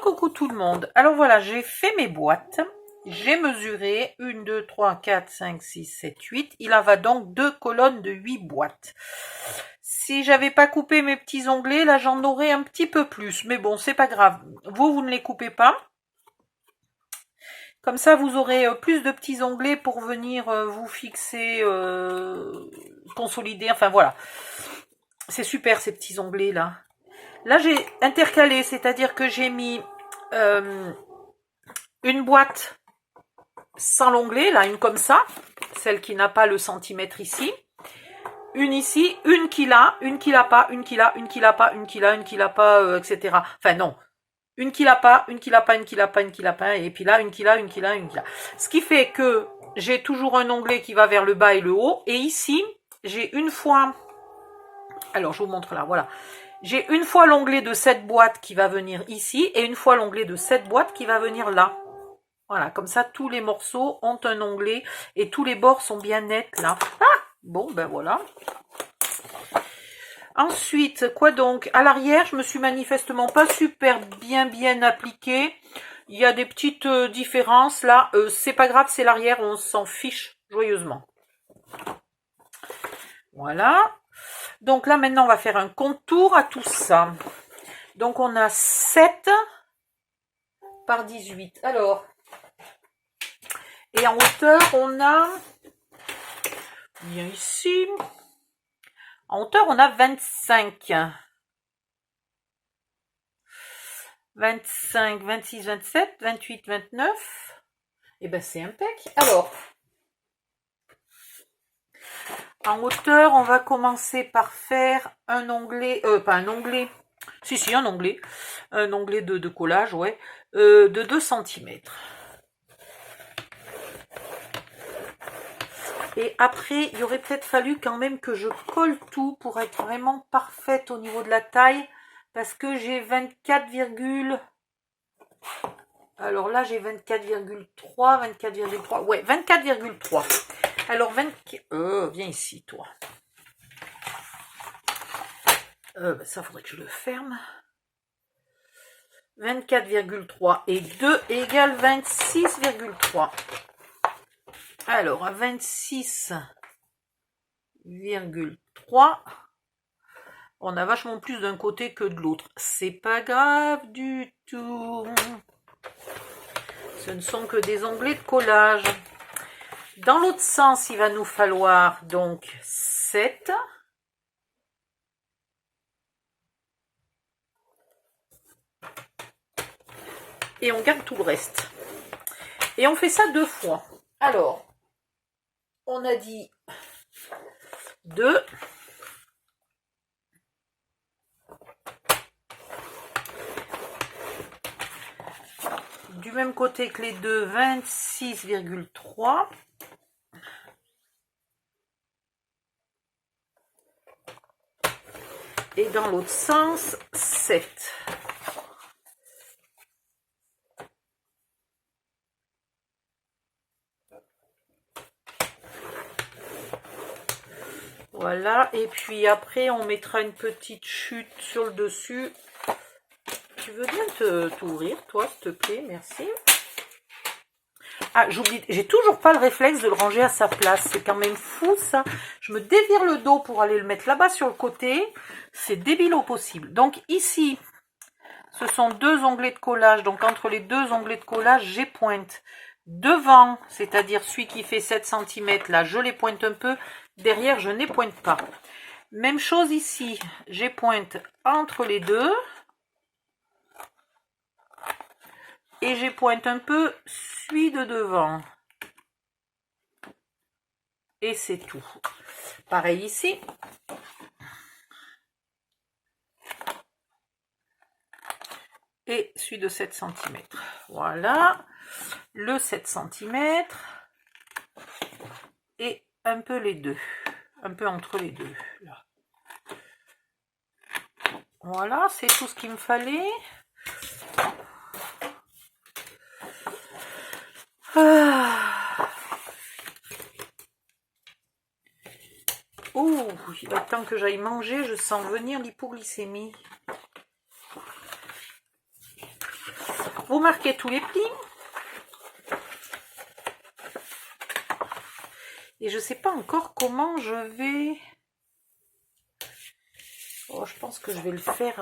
Coucou tout le monde. Alors voilà, j'ai fait mes boîtes. J'ai mesuré 1, 2, 3, 4, 5, 6, 7, 8. Il en va donc 2 colonnes de 8 boîtes. Si j'avais pas coupé mes petits onglets, là j'en aurais un petit peu plus. Mais bon, c'est pas grave. Vous ne les coupez pas. Comme ça, vous aurez plus de petits onglets pour venir vous fixer, consolider. Enfin voilà. C'est super ces petits onglets là. Là j'ai intercalé, c'est-à-dire que j'ai mis une boîte sans l'onglet, là, une comme ça, celle qui n'a pas le centimètre ici, une ici, une qui l'a, une qui l'a pas, une qui l'a, une qui l'a pas, une qui l'a, une qui l'a pas, etc. Enfin non, une qui l'a pas, une qui l'a pas, une qui l'a pas, une qui l'a pas, et puis là, une qui l'a, une qui l'a, une qui l'a. Ce qui fait que j'ai toujours un onglet qui va vers le bas et le haut, et ici, j'ai une fois, alors je vous montre là, voilà, j'ai une fois l'onglet de cette boîte qui va venir ici, et une fois l'onglet de cette boîte qui va venir là. Voilà, comme ça, tous les morceaux ont un onglet et tous les bords sont bien nets, là. Ah, bon, ben voilà. Ensuite, quoi donc? À l'arrière, je me suis manifestement pas super bien appliquée. Il y a des petites différences, là. C'est pas grave, c'est l'arrière, on s'en fiche joyeusement. Voilà. Donc là, maintenant, on va faire un contour à tout ça. Donc, on a 7 par 18. Alors, et en hauteur, on a, bien ici, en hauteur, on a 25. 25, 26, 27, 28, 29. Et ben c'est impec. Alors, en hauteur, on va commencer par faire un onglet, pas un onglet, si, un onglet de collage, ouais, de 2 cm. Et après, il aurait peut-être fallu quand même que je colle tout pour être vraiment parfaite au niveau de la taille, parce que j'ai 24, alors là j'ai 24,3, 24,3, ouais, 24,3. Alors, viens ici, toi. Ça, faudrait que je le ferme. 24,3 et 2 égale 26,3. Alors, à 26,3, on a vachement plus d'un côté que de l'autre. C'est pas grave du tout. Ce ne sont que des onglets de collage. Dans l'autre sens, il va nous falloir donc 7. Et on garde tout le reste. Et on fait ça 2 fois. Alors, on a dit 2. Du même côté que les deux, 26,3. Et dans l'autre sens, 7. Voilà, et puis après, on mettra une petite chute sur le dessus. Tu veux bien t'ouvrir, toi, s'il te plaît, merci. Ah, j'oublie, j'ai toujours pas le réflexe de le ranger à sa place. C'est quand même fou, ça. Je me dévire le dos pour aller le mettre là-bas sur le côté. C'est débile au possible. Donc ici, ce sont 2 onglets de collage. Donc entre les 2 onglets de collage, j'ai pointe. Devant, c'est-à-dire celui qui fait 7 cm, là, je les pointe un peu. Derrière, je n'ai pointe pas. Même chose ici. J'ai pointe entre les deux. Et j'ai pointe un peu celui de devant. Et c'est tout. Pareil ici. Et celui de 7 cm. Voilà. Le 7 cm. Et un peu les deux. Un peu entre les deux. Là. Voilà, c'est tout ce qu'il me fallait. Oh, il va temps que j'aille manger, je sens venir l'hypoglycémie. vous marquez tous les plis. Et je ne sais pas encore comment je vais... Oh, je pense que je vais le faire...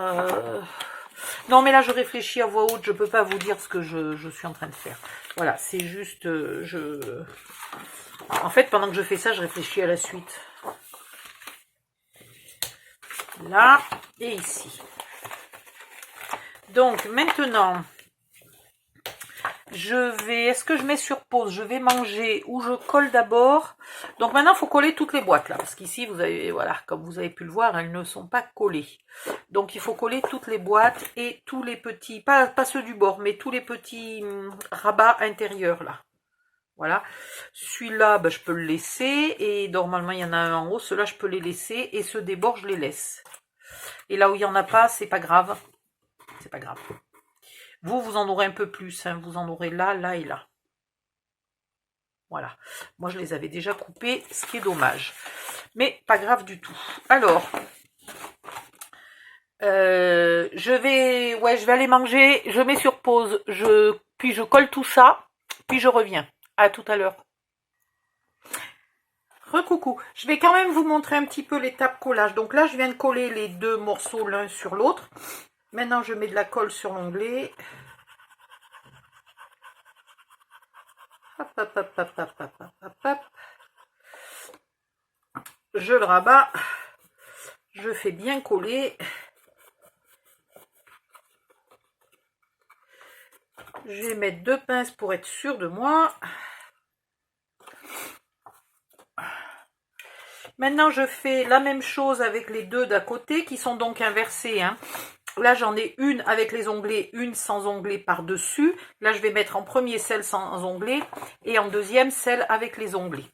Non, mais là, je réfléchis à voix haute. Je ne peux pas vous dire ce que je suis en train de faire. Voilà, c'est juste... En fait, pendant que je fais ça, je réfléchis à la suite. Là et ici. Donc, maintenant... Est-ce que je mets sur pause? Je vais manger ou je colle d'abord. Donc maintenant, il faut coller toutes les boîtes là. Parce qu'ici, vous avez, voilà, comme vous avez pu le voir, elles ne sont pas collées. Donc il faut coller toutes les boîtes et tous les petits, pas ceux du bord, mais tous les petits rabats intérieurs là. Voilà. Celui-là, ben, je peux le laisser. Et normalement, il y en a un en haut. Ceux-là, je peux les laisser. Et ceux des bords, je les laisse. Et là où il n'y en a pas, c'est pas grave. C'est pas grave. Vous en aurez un peu plus, hein. Vous en aurez là, là et là. Voilà. Moi, je les avais déjà coupés, ce qui est dommage. Mais pas grave du tout. Alors, je vais aller manger. Je mets sur pause. Puis je colle tout ça. Puis je reviens. À tout à l'heure. Recoucou. Je vais quand même vous montrer un petit peu l'étape collage. Donc là, je viens de coller les deux morceaux l'un sur l'autre. Maintenant, je mets de la colle sur l'onglet. Hop, hop, hop, hop, hop, hop, hop, hop. Je le rabats. Je fais bien coller. Je vais mettre 2 pinces pour être sûr de moi. Maintenant, je fais la même chose avec les deux d'à côté qui sont donc inversés, hein. Là, j'en ai une avec les onglets, une sans onglet par-dessus. Là, je vais mettre en premier celle sans onglet et en deuxième celle avec les onglets.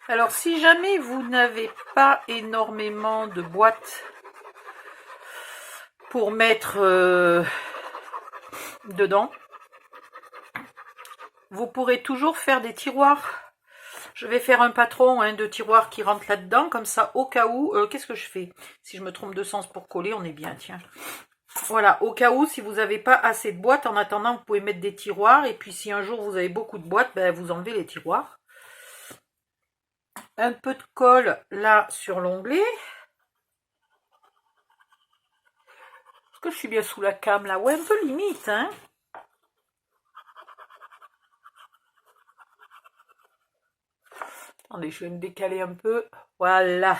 Alors, si jamais vous n'avez pas énormément de boîtes pour mettre dedans, vous pourrez toujours faire des tiroirs. Je vais faire un patron, hein, de tiroirs qui rentrent là-dedans, comme ça, au cas où... Qu'est-ce que je fais? Si je me trompe de sens pour coller, on est bien, tiens. Voilà, au cas où, si vous n'avez pas assez de boîtes, en attendant, vous pouvez mettre des tiroirs. Et puis, si un jour, vous avez beaucoup de boîtes, ben, vous enlevez les tiroirs. Un peu de colle, là, sur l'onglet. Est-ce que je suis bien sous la cam, là? Ouais, un peu limite, hein. Attendez, je vais me décaler un peu. Voilà.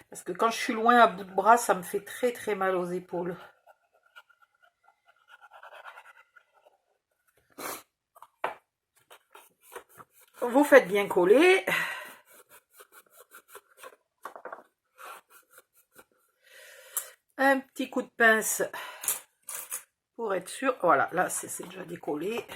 Parce que quand je suis loin à bout de bras, ça me fait très très mal aux épaules. Vous faites bien coller. Un petit coup de pince pour être sûr. Voilà, là c'est déjà décollé.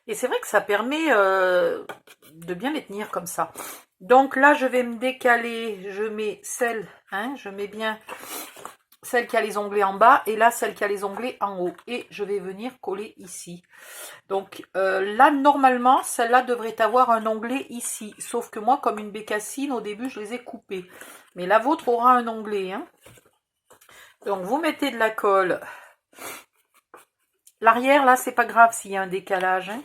Et c'est vrai que ça permet de bien les tenir comme ça. Donc là, je vais me décaler. Je mets celle, hein, je mets bien celle qui a les onglets en bas. Et là, celle qui a les onglets en haut. Et je vais venir coller ici. Donc là, normalement, celle-là devrait avoir un onglet ici. Sauf que moi, comme une bécassine, au début, je les ai coupés. Mais la vôtre aura un onglet, hein. Donc, vous mettez de la colle. L'arrière, là, c'est pas grave s'il y a un décalage, hein.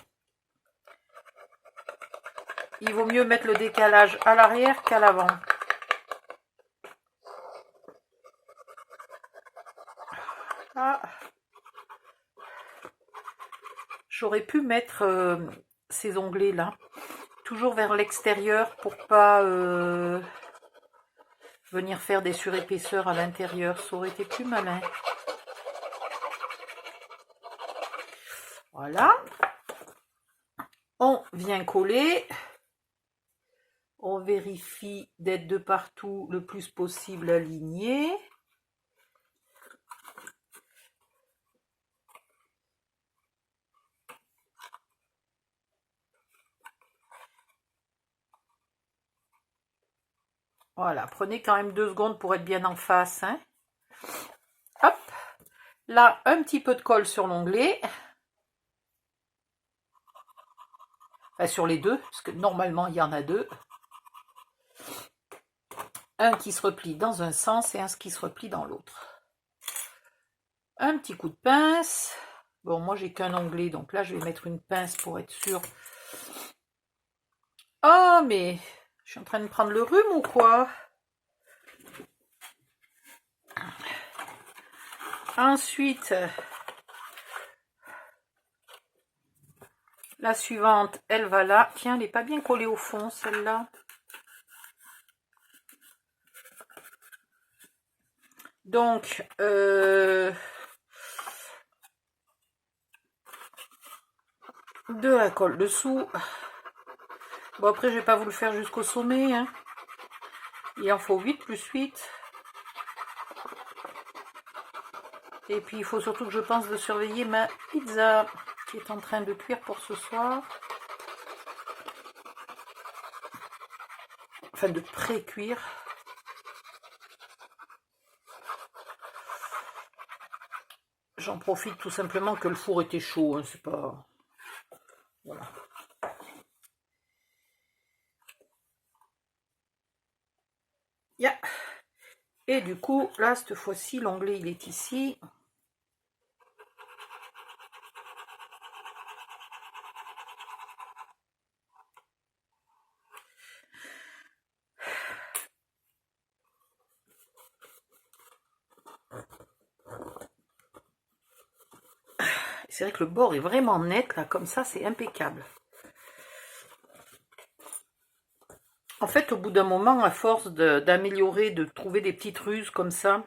Il vaut mieux mettre le décalage à l'arrière qu'à l'avant. Ah. J'aurais pu mettre ces onglets là, toujours vers l'extérieur pour pas venir faire des surépaisseurs à l'intérieur. Ça aurait été plus malin. Voilà. On vient coller. On vérifie d'être de partout le plus possible aligné. Voilà, prenez quand même 2 secondes pour être bien en face, hein. Hop. Là, un petit peu de colle sur l'onglet. Enfin, sur les deux, parce que normalement il y en a deux. Un qui se replie dans un sens et un qui se replie dans l'autre. Un petit coup de pince. Bon, moi j'ai qu'un onglet, donc là je vais mettre une pince pour être sûr. Oh, mais je suis en train de prendre le rhume ou quoi? Ensuite, la suivante, elle va là. Tiens, elle n'est pas bien collée au fond, celle-là. Donc, de la colle dessous. Bon, après, je vais pas vous le faire jusqu'au sommet. Hein. Il en faut 8 plus 8. Et puis, il faut surtout que je pense de surveiller ma pizza qui est en train de cuire pour ce soir. Enfin, de pré-cuire. J'en profite tout simplement que le four était chaud. Hein, c'est pas... Voilà. Yeah. Et du coup, là, cette fois-ci, l'onglet, il est ici. C'est vrai que le bord est vraiment net, là, comme ça, c'est impeccable. En fait, au bout d'un moment, à force d'améliorer, de trouver des petites ruses comme ça,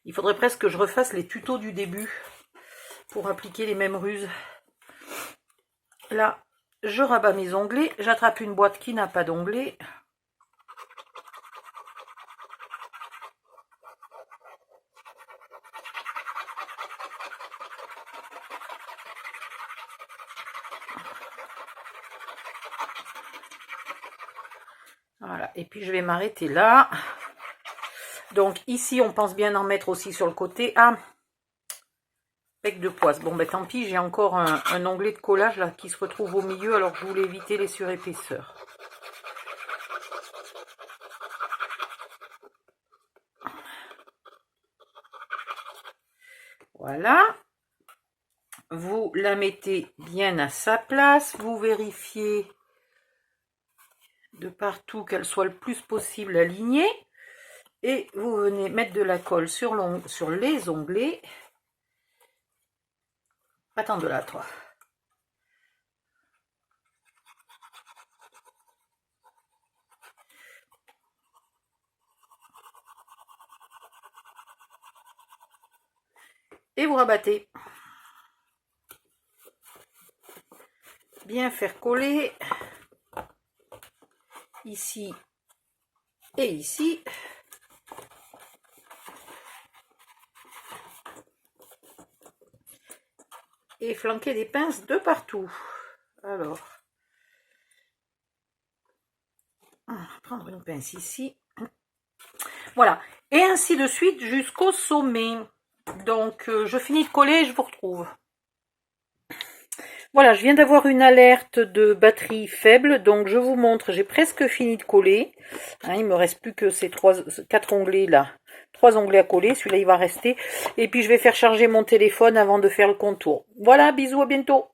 il faudrait presque que je refasse les tutos du début pour appliquer les mêmes ruses. Là, je rabats mes onglets, j'attrape une boîte qui n'a pas d'onglets. Voilà, et puis je vais m'arrêter là. Donc ici, on pense bien en mettre aussi sur le côté. Ah, bec de poisse. Bon, ben tant pis, j'ai encore un onglet de collage là qui se retrouve au milieu, alors je voulais éviter les surépaisseurs. Voilà. Vous la mettez bien à sa place. Vous vérifiez de partout qu'elle soit le plus possible alignée. Et vous venez mettre de la colle sur les onglets. Attends de là, toi. Et vous rabattez. Bien faire coller. Ici et ici. Et flanquer des pinces de partout. Alors, on va prendre une pince ici. Voilà. Et ainsi de suite jusqu'au sommet. Donc, je finis de coller et je vous retrouve. Voilà, je viens d'avoir une alerte de batterie faible. Donc, je vous montre, j'ai presque fini de coller. Hein, il me reste plus que ces 4 onglets là. 3 onglets à coller, celui-là il va rester. Et puis je vais faire charger mon téléphone avant de faire le contour. Voilà, bisous, à bientôt.